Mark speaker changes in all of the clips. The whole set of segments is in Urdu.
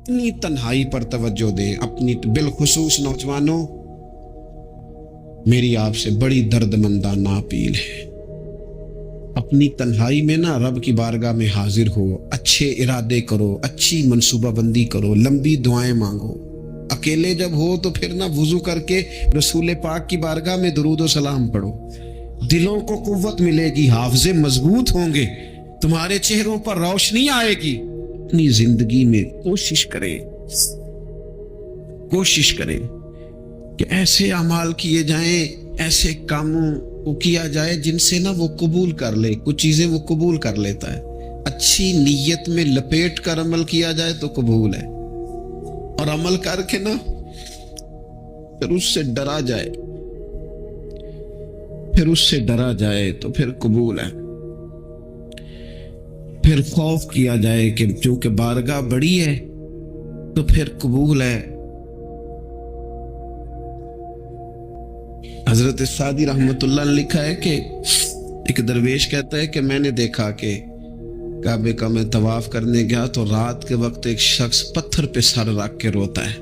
Speaker 1: اپنی تنہائی پر توجہ دیں. اپنی بالخصوص نوجوانوں، میری آپ سے بڑی درد مندانہ اپیل ہے، اپنی تنہائی میں نا رب کی بارگاہ میں حاضر ہو، اچھے ارادے کرو، اچھی منصوبہ بندی کرو، لمبی دعائیں مانگو. اکیلے جب ہو تو پھر نا وضو کر کے رسول پاک کی بارگاہ میں درود و سلام پڑھو. دلوں کو قوت ملے گی، حافظے مضبوط ہوں گے، تمہارے چہروں پر روشنی آئے گی. اپنی زندگی میں کوشش کریں کہ ایسے اعمال کیے جائیں، ایسے کاموں کو کیا جائے جن سے نا وہ قبول کر لے. کچھ چیزیں وہ قبول کر لیتا ہے. اچھی نیت میں لپیٹ کر عمل کیا جائے تو قبول ہے، اور عمل کر کے نا پھر اس سے ڈرا جائے تو پھر قبول ہے. پھر خوف کیا جائے کہ چونکہ بارگاہ بڑی ہے تو پھر قبول ہے. حضرت سعدی رحمت اللہ نے لکھا ہے کہ ایک درویش کہتا ہے کہ میں نے دیکھا کہ کعبے کا میں طواف کرنے گیا تو رات کے وقت ایک شخص پتھر پہ سر رکھ کے روتا ہے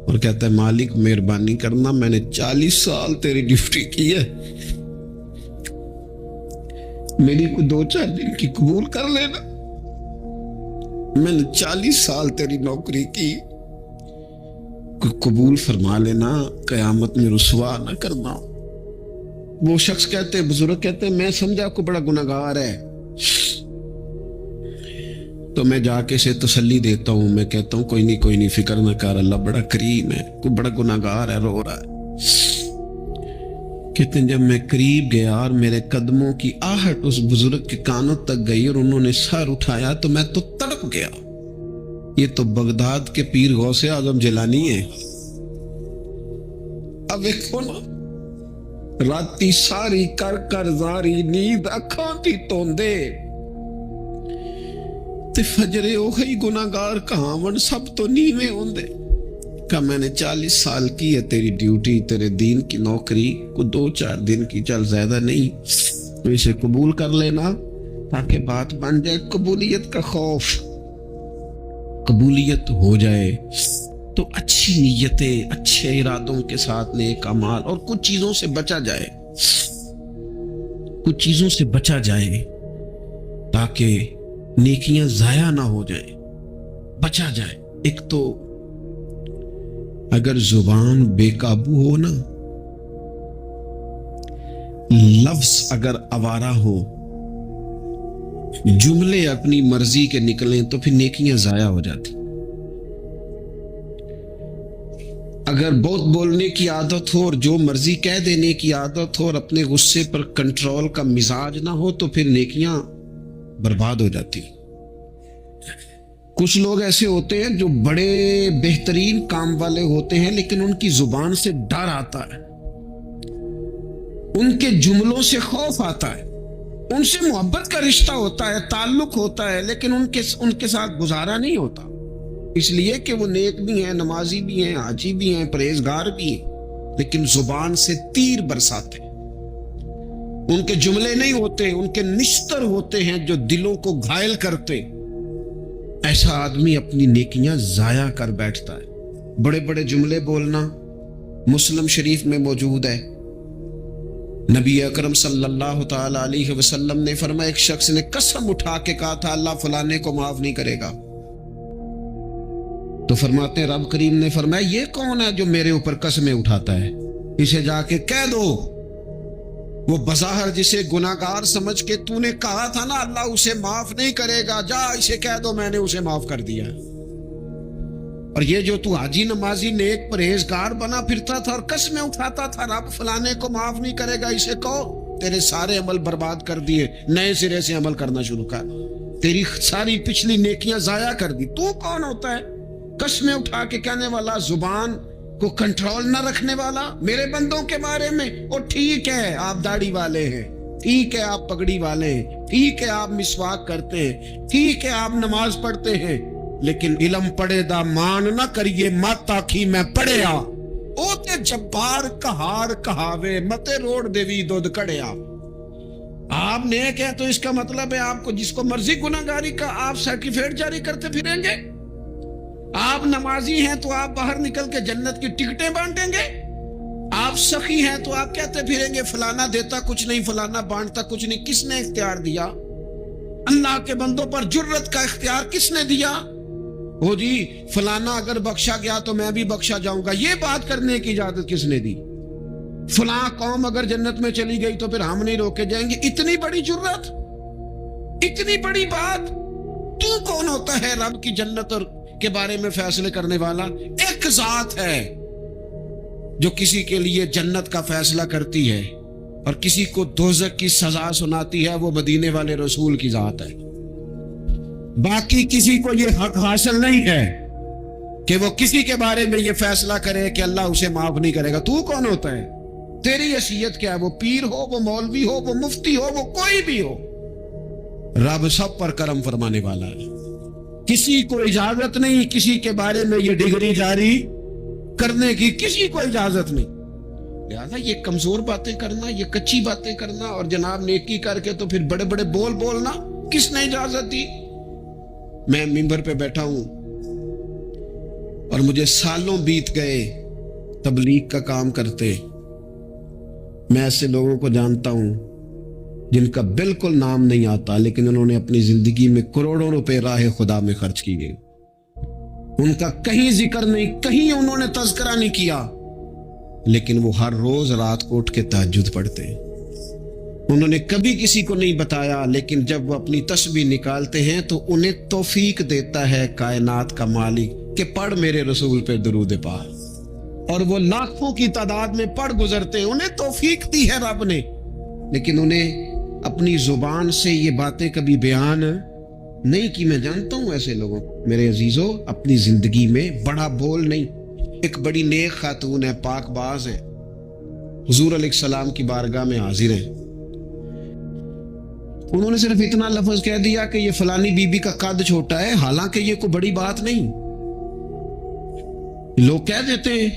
Speaker 1: اور کہتا ہے مالک مہربانی کرنا، میں نے 40 سال تیری ڈیوٹی کی ہے، میری کوئی 2-4 دن کی قبول کر لینا. میں نے 40 سال تیری نوکری کی، قبول فرما لینا، قیامت میں رسوا نہ کرنا. وہ شخص کہتے، بزرگ کہتے میں سمجھا کو بڑا گناہگار ہے، تو میں جا کے اسے تسلی دیتا ہوں. میں کہتا ہوں کوئی نہیں فکر نہ کر، اللہ بڑا کریم ہے، کوئی بڑا گناہگار ہے، رو رہا ہے. کہتے ہیں جب میں قریب گیا اور میرے قدموں کی آہٹ اس بزرگ کے کانوں تک گئی اور انہوں نے سر اٹھایا تو میں تو تڑپ گیا. یہ تو بغداد کے پیر غوث اعظم جیلانی ہے. اب ایک راتی ساری کر زاری نیند اکھاں تھی توندے تے فجرے اوہی گناہگار کہاون سب تو نیویں ہوندے. کہ میں نے 40 سال کی ہے تیری ڈیوٹی، تیرے دین کی نوکری، کو 2-4 دن کی، چل زیادہ نہیں، تو اسے قبول کر لینا تاکہ بات بن جائے. قبولیت کا خوف، قبولیت ہو جائے تو اچھی نیتیں، اچھے ارادوں کے ساتھ نیک اعمال، اور کچھ چیزوں سے بچا جائے تاکہ نیکیاں ضائع نہ ہو جائیں، بچا جائے. ایک تو اگر زبان بے قابو ہو نا، لفظ اگر آوارہ ہو، جملے اپنی مرضی کے نکلیں تو پھر نیکیاں ضائع ہو جاتی. اگر بہت بولنے کی عادت ہو اور جو مرضی کہہ دینے کی عادت ہو اور اپنے غصے پر کنٹرول کا مزاج نہ ہو تو پھر نیکیاں برباد ہو جاتی. کچھ لوگ ایسے ہوتے ہیں جو بڑے بہترین کام والے ہوتے ہیں لیکن ان کی زبان سے ڈر آتا ہے، ان کے جملوں سے خوف آتا ہے، ان سے محبت کا رشتہ ہوتا ہے، تعلق ہوتا ہے، لیکن ان کے ساتھ گزارا نہیں ہوتا، اس لیے کہ وہ نیک بھی ہیں، نمازی بھی ہیں، حاجی بھی ہیں، پرہیزگار بھی ہیں، لیکن زبان سے تیر برساتے ہیں. ان کے جملے نہیں ہوتے، ان کے نشتر ہوتے ہیں جو دلوں کو گھائل کرتے. ایسا آدمی اپنی نیکیاں ضائع کر بیٹھتا ہے. بڑے بڑے جملے بولنا مسلم شریف میں موجود ہے. نبی اکرم صلی اللہ تعالی علیہ وسلم نے فرمایا ایک شخص نے قسم اٹھا کے کہا تھا اللہ فلانے کو معاف نہیں کرے گا. تو فرماتے ہیں رب کریم نے فرمایا یہ کون ہے جو میرے اوپر قسمیں اٹھاتا ہے، اسے جا کے کہہ دو. وہ بظاہر جسے گناہگار سمجھ کے تو نے کہا تھا نا اللہ اسے معاف نہیں کرے گا، جا اسے کہہ دو میں نے اسے معاف کر دیا. اور یہ جو تو حاجی نمازی نیک پرہیزگار بنا پھرتا تھا اور قسمیں اٹھاتا تھا رب فلانے کو معاف نہیں کرے گا، اسے کہو تیرے سارے عمل برباد کر دیے، نئے سرے سے عمل کرنا شروع کر، تیری ساری پچھلی نیکیاں ضائع کر دی. تو کون ہوتا ہے قسمیں اٹھا کے کہنے والا، زبان کو کنٹرول نہ رکھنے والا میرے بندوں کے بارے میں؟ اور ٹھیک ہے آپ داڑھی والے ہیں، ٹھیک ہے آپ پگڑی والے ہیں، ٹھیک ہے آپ مسواک کرتے ہیں، ٹھیک ہے آپ نماز پڑھتے ہیں، لیکن علم پڑھے دا مان نہ کریے مت آکھی میں پڑھیا. او تے جبار کہار کہاوے متے روڑ دیوی دودھ کڑیا. آپ نیک ہے تو اس کا مطلب ہے آپ کو جس کو مرضی گناہگاری کا آپ سرٹیفکیٹ جاری کرتے پھریں گے. آپ نمازی ہیں تو آپ باہر نکل کے جنت کی ٹکٹیں بانٹیں گے؟ آپ سخی ہیں تو آپ کہتے پھریں گے فلانا دیتا کچھ نہیں، فلانا بانٹتا کچھ نہیں۔ کس نے اختیار دیا؟ اللہ کے بندوں پر جرت کا اختیار کس نے دیا؟ وہ جی فلانا اگر بخشا گیا تو میں بھی بخشا جاؤں گا، یہ بات کرنے کی اجازت کس نے دی؟ فلاں قوم اگر جنت میں چلی گئی تو پھر ہم نہیں روکے جائیں گے؟ اتنی بڑی جرت، اتنی بڑی بات! تو کون ہوتا ہے رب کی جنت اور کے بارے میں فیصلے کرنے والا؟ ایک ذات ہے جو کسی کے لیے جنت کا فیصلہ کرتی ہے اور کسی کو دوزخ کی سزا سناتی ہے، وہ مدینے والے رسول کی ذات ہے۔ باقی کسی کو یہ حق حاصل نہیں ہے کہ وہ کسی کے بارے میں یہ فیصلہ کرے کہ اللہ اسے معاف نہیں کرے گا۔ تو کون ہوتا ہے؟ تیری حیثیت کیا ہے؟ وہ پیر ہو، وہ مولوی ہو، وہ مفتی ہو، وہ کوئی بھی ہو، رب سب پر کرم فرمانے والا ہے۔ کسی کو اجازت نہیں کسی کے بارے میں یہ ڈگری جاری کرنے کی، کسی کو اجازت نہیں۔ لہذا یہ کمزور باتیں کرنا، یہ کچی باتیں کرنا اور جناب نیکی کر کے تو پھر بڑے بڑے بول بولنا، کس نے اجازت دی؟ میں ممبر پہ بیٹھا ہوں اور مجھے سالوں بیت گئے تبلیغ کا کام کرتے، میں ایسے لوگوں کو جانتا ہوں جن کا بالکل نام نہیں آتا، لیکن انہوں نے اپنی زندگی میں کروڑوں روپے راہ خدا میں خرچ کیے۔ ان کا کہیں ذکر نہیں، کہیں انہوں نے تذکرہ نہیں کیا، لیکن وہ ہر روز رات کو اٹھ کے تہجد پڑھتے۔ انہوں نے کبھی کسی کو نہیں بتایا، لیکن جب وہ اپنی تسبیح نکالتے ہیں تو انہیں توفیق دیتا ہے کائنات کا مالک کہ پڑھ میرے رسول پہ درود پاک، اور وہ لاکھوں کی تعداد میں پڑھ گزرتے ہیں، انہیں توفیق دی ہے رب نے، لیکن انہیں اپنی زبان سے یہ باتیں کبھی بیان نہیں کی۔ میں جانتا ہوں ایسے لوگوں کو میرے عزیزوں، اپنی زندگی میں بڑا بول نہیں۔ ایک بڑی نیک خاتون ہے، پاک باز ہے، حضور علیہ السلام کی بارگاہ میں حاضر ہیں۔ انہوں نے صرف اتنا لفظ کہہ دیا کہ یہ فلانی بی بی کا قد چھوٹا ہے، حالانکہ یہ کوئی بڑی بات نہیں، لوگ کہہ دیتے ہیں۔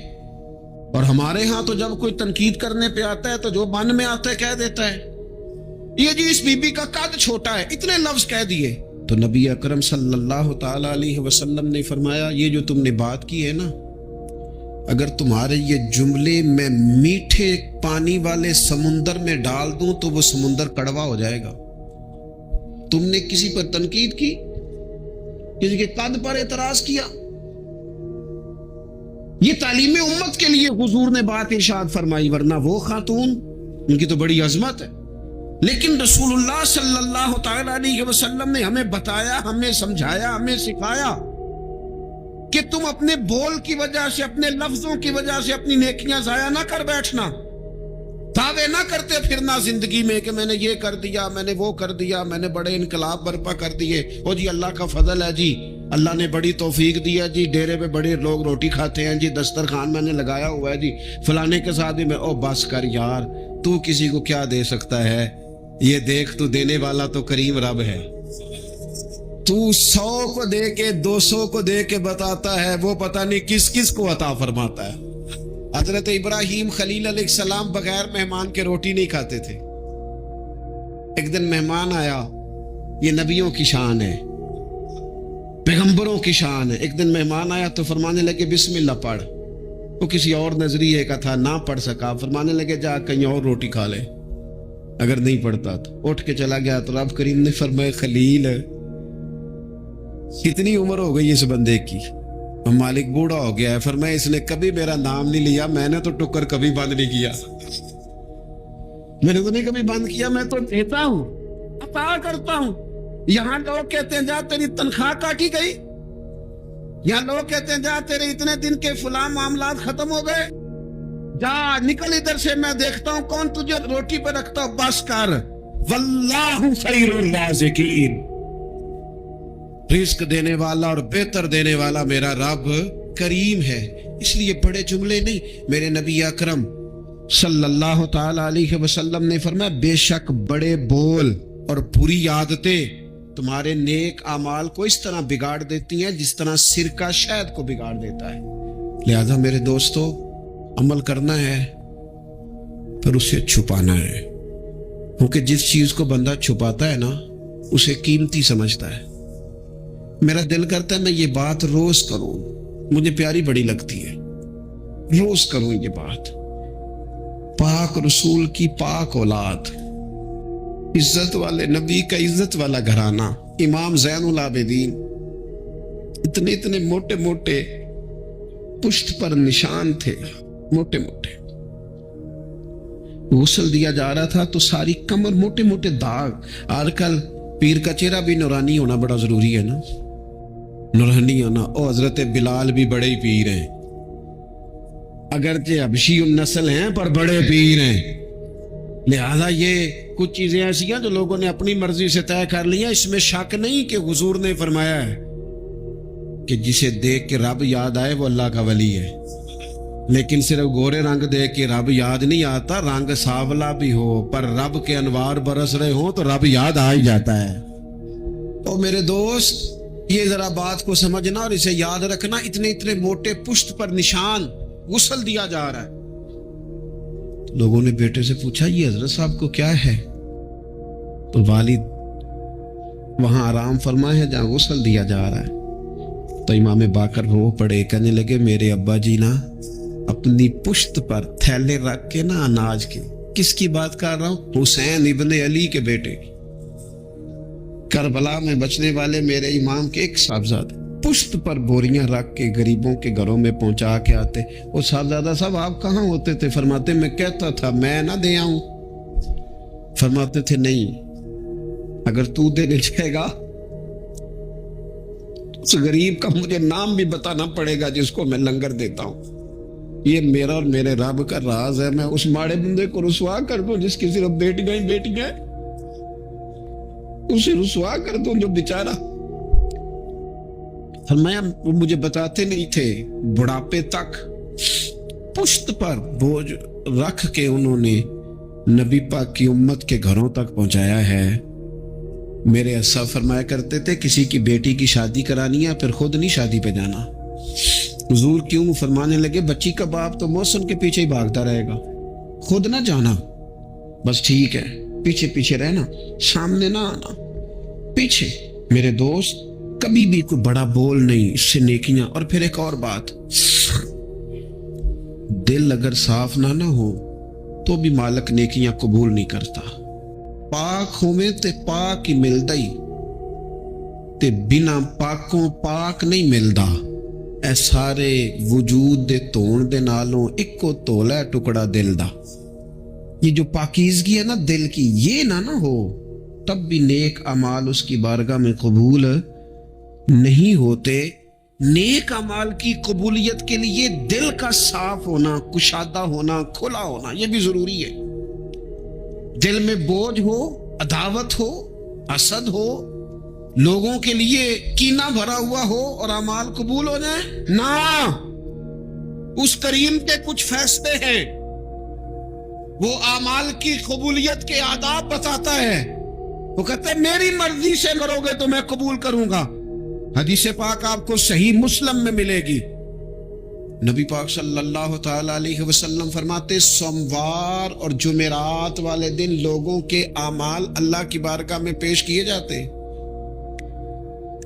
Speaker 1: اور ہمارے ہاں تو جب کوئی تنقید کرنے پہ آتا ہے تو جو من میں آتا ہے کہہ دیتا ہے، یہ جی اس بی بی کا قد چھوٹا ہے، اتنے لفظ کہہ دیے۔ تو نبی اکرم صلی اللہ تعالی علیہ وسلم نے فرمایا، یہ جو تم نے بات کی ہے نا، اگر تمہارے یہ جملے میں میٹھے پانی والے سمندر میں ڈال دوں تو وہ سمندر کڑوا ہو جائے گا۔ تم نے کسی پر تنقید کی، کسی کے قد پر اعتراض کیا، یہ تعلیم امت کے لیے حضور نے بات ارشاد فرمائی، ورنہ وہ خاتون ان کی تو بڑی عظمت ہے، لیکن رسول اللہ صلی اللہ تعالی علیہ وسلم نے ہمیں بتایا، ہمیں سمجھایا، ہمیں سکھایا کہ تم اپنے بول کی وجہ سے، اپنے لفظوں کی وجہ سے اپنی نیکیاں ضائع نہ کر بیٹھنا، دعوے نہ کرتے پھرنا زندگی میں کہ میں نے یہ کر دیا، میں نے وہ کر دیا، میں نے بڑے انقلاب برپا کر دیے، او جی اللہ کا فضل ہے جی، اللہ نے بڑی توفیق دی ہے جی، ڈیرے پہ بڑے لوگ روٹی کھاتے ہیں جی، دسترخوان میں نے لگایا ہوا ہے جی، فلانے کے ساتھ بھی میں۔ او بس کر یار، تو کسی کو کیا دے سکتا ہے؟ یہ دیکھ، تو دینے والا تو کریم رب ہے، تو 100 کو دے کے 200 کو دے کے بتاتا ہے، وہ پتہ نہیں کس کس کو عطا فرماتا ہے۔ حضرت ابراہیم خلیل علیہ السلام بغیر مہمان کے روٹی نہیں کھاتے تھے۔ ایک دن مہمان آیا، یہ نبیوں کی شان ہے، پیغمبروں کی شان ہے۔ ایک دن مہمان آیا تو فرمانے لگے بسم اللہ پڑھ، وہ کسی اور نظریے کا تھا، نہ پڑھ سکا، فرمانے لگے جا کہیں اور روٹی کھا لے، اگر نہیں پڑھتا تو اٹھ کے چلا گیا۔ تو رب کریم نے فرمایا خلیل کتنی عمر ہو گئی اس بندے کی، مالک بوڑھا ہو گیا ہے، فرمایا اس نے کبھی میرا نام نہیں لیا، میں نے تو ٹکر کبھی بند نہیں کیا، میں نے تو نہیں کبھی بند کیا، میں تو دیتا ہوں، عطا کرتا ہوں۔ یہاں لوگ کہتے ہیں جا تیری تنخواہ کاٹی گئی، یہاں لوگ کہتے ہیں جا تیرے اتنے دن کے فلاں معاملات ختم ہو گئے، جا نکل ادھر سے، میں دیکھتا ہوں کون تجھے روٹی پہ رکھتا ہوں، بس کر، واللہ خیر الرازقین، رزق دینے والا اور بہتر دینے والا میرا رب کریم ہے۔ اس لیے بڑے جملے نہیں، میرے نبی اکرم صلی اللہ تعالی علیہ وسلم نے فرمایا بے شک بڑے بول اور بری عادتیں تمہارے نیک اعمال کو اس طرح بگاڑ دیتی ہیں جس طرح سرکہ شہد کو بگاڑ دیتا ہے۔ لہذا میرے دوستو، عمل کرنا ہے پھر اسے چھپانا ہے، کیونکہ جس چیز کو بندہ چھپاتا ہے نا اسے قیمتی سمجھتا ہے، میرا دل کرتا ہے میں یہ بات روز کروں، مجھے پیاری بڑی لگتی ہے، روز کروں یہ بات۔ پاک رسول کی پاک اولاد، عزت والے نبی کا عزت والا گھرانہ، امام زین العابدین، اتنے اتنے موٹے موٹے پشت پر نشان تھے، موٹے موٹے۔ غسل دیا جا رہا تھا تو ساری کمر موٹے موٹے داغ۔ آج کل پیر کا چہرہ بھی نورانی ہونا بڑا ضروری ہے نا، نورانی ہونا۔ او حضرت بلال بھی بڑے ہی پیر ہیں، اگرچہ حبشی النسل ہیں پر بڑے پیر ہیں۔ لہذا یہ کچھ چیزیں ایسی ہیں جو لوگوں نے اپنی مرضی سے طے کر لی ہیں۔ اس میں شک نہیں کہ حضور نے فرمایا ہے کہ جسے دیکھ کے رب یاد آئے وہ اللہ کا ولی ہے، لیکن صرف گورے رنگ دیکھ کے رب یاد نہیں آتا، رنگ سانولا بھی ہو پر رب کے انوار برس رہے ہوں تو رب یاد آ ہی جاتا ہے۔ تو میرے دوست یہ ذرا بات کو سمجھنا اور اسے یاد رکھنا، اتنے اتنے موٹے پشت پر نشان، غسل دیا جا رہا ہے۔ لوگوں نے بیٹے سے پوچھا یہ حضرت صاحب کو کیا ہے؟ تو والد وہاں آرام فرمائے ہیں جہاں غسل دیا جا رہا ہے۔ تو امام باقر رو پڑے، کہنے لگے میرے ابا جی نا اپنی پشت پر تھیلے رکھ کے نا اناج کے، کس کی بات کر رہا ہوں؟ حسین ابن علی کے بیٹے کی، کربلا میں بچنے والے میرے امام کے ایک صاحبزادے، پشت پر بوریاں رکھ کے غریبوں کے گھروں میں پہنچا کے آتے۔ وہ صاحبزادہ صاحب آپ کہاں ہوتے تھے؟ فرماتے میں کہتا تھا میں نہ دے آؤں۔ فرماتے تھے نہیں، اگر تو دینے جائے گا اس غریب کا مجھے نام بھی بتانا پڑے گا جس کو میں لنگر دیتا ہوں۔ یہ میرا اور میرے رب کا راز ہے، میں اس ماڑے بندے کو رسوا کر دوں جس کی صرف بیٹیاں اسے رسوا کر دوں جو بیچارہ۔ فرمایا وہ مجھے بتاتے نہیں تھے، بڑھاپے تک پشت پر بوجھ رکھ کے انہوں نے نبی پاک کی امت کے گھروں تک پہنچایا ہے۔ میرے اسا فرمایا کرتے تھے کسی کی بیٹی کی شادی کرانی ہے پھر خود نہیں شادی پہ جانا۔ حضور کیوں؟ فرمانے لگے بچی کا باپ تو محسن کے پیچھے ہی بھاگتا رہے گا، خود نہ جانا، بس ٹھیک ہے پیچھے پیچھے رہنا، سامنے نہ آنا، پیچھے۔ میرے دوست کبھی بھی کوئی بڑا بول نہیں، اس سے نیکیاں۔ اور پھر ایک اور بات، دل اگر صاف نہ ہو تو بھی مالک نیکیاں قبول نہیں کرتا۔ پاک ہوئے تے پاک ہی ملدا ہی تے بنا پاکوں پاک نہیں ملدا۔ اے سارے وجود دے تون دے نالوں اکو تولا ٹکڑا دل دا۔ یہ جو پاکیزگی ہے نا دل کی، یہ نہ ہو تب بھی نیک اعمال اس کی بارگاہ میں قبول نہیں ہوتے۔ نیک اعمال کی قبولیت کے لیے دل کا صاف ہونا، کشادہ ہونا، کھلا ہونا یہ بھی ضروری ہے۔ دل میں بوجھ ہو، عداوت ہو، حسد ہو، لوگوں کے لیے کینہ بھرا ہوا ہو اور اعمال قبول ہو جائیں نہ۔ اس کریم کے کچھ فیصلے ہیں، وہ اعمال کی قبولیت کے آداب بتاتا ہے۔ وہ کہتا ہے میری مرضی سے کرو گے تو میں قبول کروں گا۔ حدیث پاک آپ کو صحیح مسلم میں ملے گی۔ نبی پاک صلی اللہ تعالی علیہ وسلم فرماتے سوموار اور جمعرات والے دن لوگوں کے اعمال اللہ کی بارگاہ میں پیش کیے جاتے۔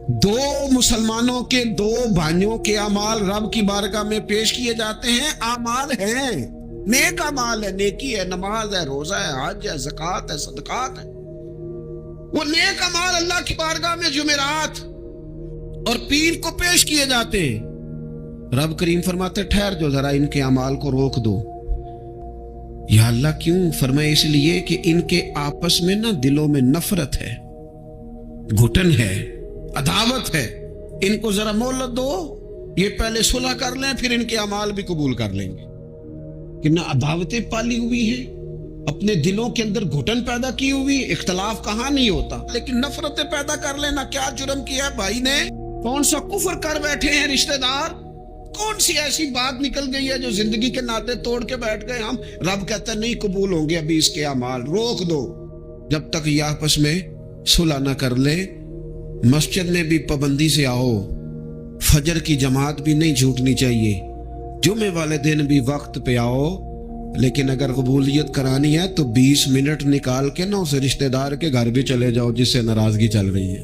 Speaker 1: دو مسلمانوں کے دو بھائیوں کے اعمال رب کی بارگاہ میں پیش کیے جاتے ہیں۔ اعمال ہیں، نیک اعمال ہے، نیکی ہے، نماز ہے، روزہ ہے، حج ہے، زکوٰۃ ہے، صدقات ہے۔ وہ نیک اعمال اللہ کی بارگاہ میں جمعرات اور پیر کو پیش کیے جاتے ہیں۔ رب کریم فرماتے ٹھہر جو ذرا ان کے اعمال کو روک دو۔ یا اللہ کیوں؟ فرمائے اس لیے کہ ان کے آپس میں نا دلوں میں نفرت ہے، گھٹن ہے، عداوت ہے۔ ان کو ذرا مہلت دو، یہ پہلے صلح کر لیں پھر ان کے اعمال بھی قبول کر لیں گے۔ کہ نہ عداوتیں پالی ہوئی ہیں، اپنے دلوں کے اندر گھٹن پیدا کی ہوئی، اختلاف کہاں نہیں ہوتا، لیکن نفرتیں پیدا کر لینا۔ کیا جرم کیا ہے بھائی نے؟ کون سا کفر کر بیٹھے ہیں رشتہ دار؟ کون سی ایسی بات نکل گئی ہے جو زندگی کے ناطے توڑ کے بیٹھ گئے ہم؟ رب کہتا ہے نہیں قبول ہوں گے ابھی اس کے اعمال، روک دو جب تک یہ آپس میں صلح نہ کر لے۔ مسجد میں بھی پابندی سے آؤ، فجر کی جماعت بھی نہیں چھوٹنی چاہیے، جمعے والے دن بھی وقت پہ آؤ، لیکن اگر قبولیت کرانی ہے تو 20 منٹ نکال کے نا اسے رشتہ دار کے گھر بھی چلے جاؤ جس سے ناراضگی چل رہی ہے۔